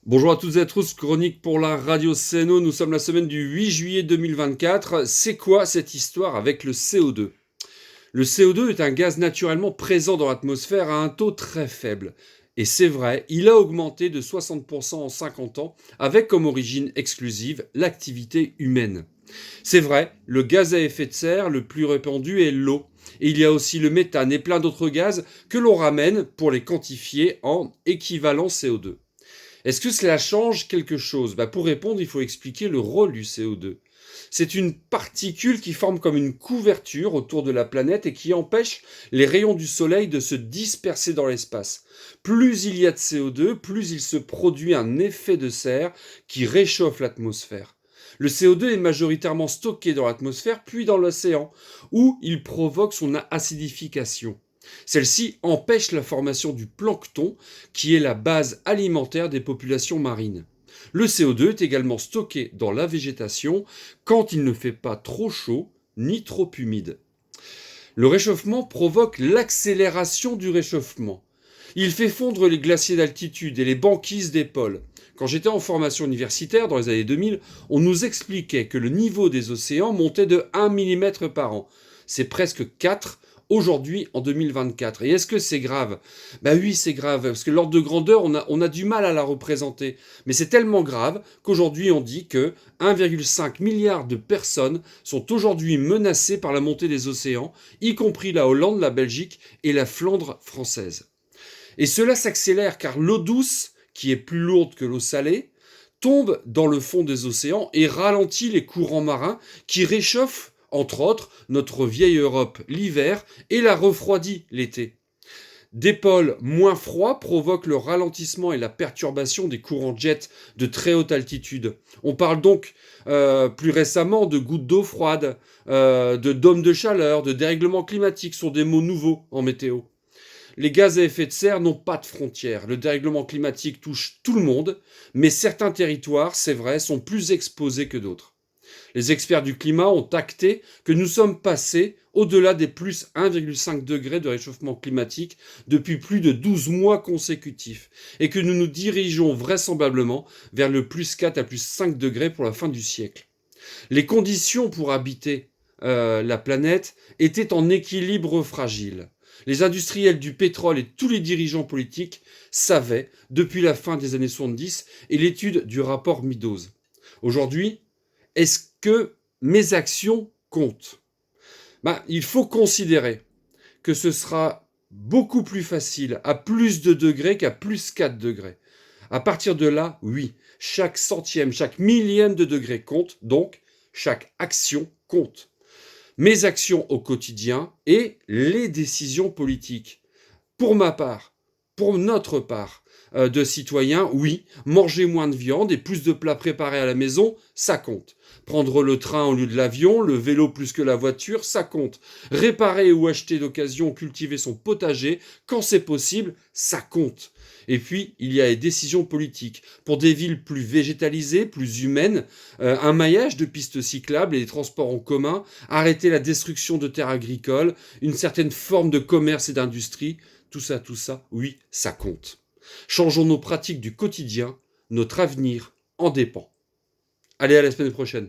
Bonjour à toutes et à tous, chronique pour la radio CNO, nous sommes la semaine du 8 juillet 2024. C'est quoi cette histoire avec le CO2? Le CO2 est un gaz naturellement présent dans l'atmosphère à un taux très faible. Et c'est vrai, il a augmenté de 60% en 50 ans, avec comme origine exclusive l'activité humaine. C'est vrai, le gaz à effet de serre le plus répandu est l'eau. Et il y a aussi le méthane et plein d'autres gaz que l'on ramène pour les quantifier en équivalent CO2. Est-ce que cela change quelque chose? Pour répondre, il faut expliquer le rôle du CO2. C'est une particule qui forme comme une couverture autour de la planète et qui empêche les rayons du Soleil de se disperser dans l'espace. Plus il y a de CO2, plus il se produit un effet de serre qui réchauffe l'atmosphère. Le CO2 est majoritairement stocké dans l'atmosphère puis dans l'océan, où il provoque son acidification. Celle-ci empêche la formation du plancton, qui est la base alimentaire des populations marines. Le CO2 est également stocké dans la végétation quand il ne fait pas trop chaud ni trop humide. Le réchauffement provoque l'accélération du réchauffement. Il fait fondre les glaciers d'altitude et les banquises des pôles. Quand j'étais en formation universitaire dans les années 2000, on nous expliquait que le niveau des océans montait de 1 mm par an. C'est presque 4 aujourd'hui en 2024. Et est-ce que c'est grave? Oui, c'est grave, parce que l'ordre de grandeur, on a du mal à la représenter. Mais c'est tellement grave qu'aujourd'hui, on dit que 1,5 milliard de personnes sont aujourd'hui menacées par la montée des océans, y compris la Hollande, la Belgique et la Flandre française. Et cela s'accélère car l'eau douce, qui est plus lourde que l'eau salée, tombe dans le fond des océans et ralentit les courants marins qui réchauffent, entre autres, notre vieille Europe l'hiver et la refroidit l'été. Des pôles moins froids provoquent le ralentissement et la perturbation des courants jet de très haute altitude. On parle donc plus récemment de gouttes d'eau froide, de dômes de chaleur, de dérèglement climatique, sont des mots nouveaux en météo. Les gaz à effet de serre n'ont pas de frontières. Le dérèglement climatique touche tout le monde, mais certains territoires, c'est vrai, sont plus exposés que d'autres. Les experts du climat ont acté que nous sommes passés au-delà des plus 1,5 degrés de réchauffement climatique depuis plus de 12 mois consécutifs et que nous nous dirigeons vraisemblablement vers le plus 4 à plus 5 degrés pour la fin du siècle. Les conditions pour habiter la planète étaient en équilibre fragile. Les industriels du pétrole et tous les dirigeants politiques savaient depuis la fin des années 70 et l'étude du rapport Meadows. Aujourd'hui, est-ce que mes actions comptent? Il faut considérer que ce sera beaucoup plus facile à plus de degrés qu'à plus 4 degrés. À partir de là, oui, chaque centième, chaque millième de degré compte, donc chaque action compte. Mes actions au quotidien et les décisions politiques. Pour ma part, pour notre part de citoyens, oui, manger moins de viande et plus de plats préparés à la maison, ça compte. Prendre le train au lieu de l'avion, le vélo plus que la voiture, ça compte. Réparer ou acheter d'occasion, cultiver son potager, quand c'est possible, ça compte. Et puis, il y a les décisions politiques. Pour des villes plus végétalisées, plus humaines, un maillage de pistes cyclables et des transports en commun, arrêter la destruction de terres agricoles, une certaine forme de commerce et d'industrie, tout ça, oui, ça compte. Changeons nos pratiques du quotidien, notre avenir en dépend. Allez, à la semaine prochaine.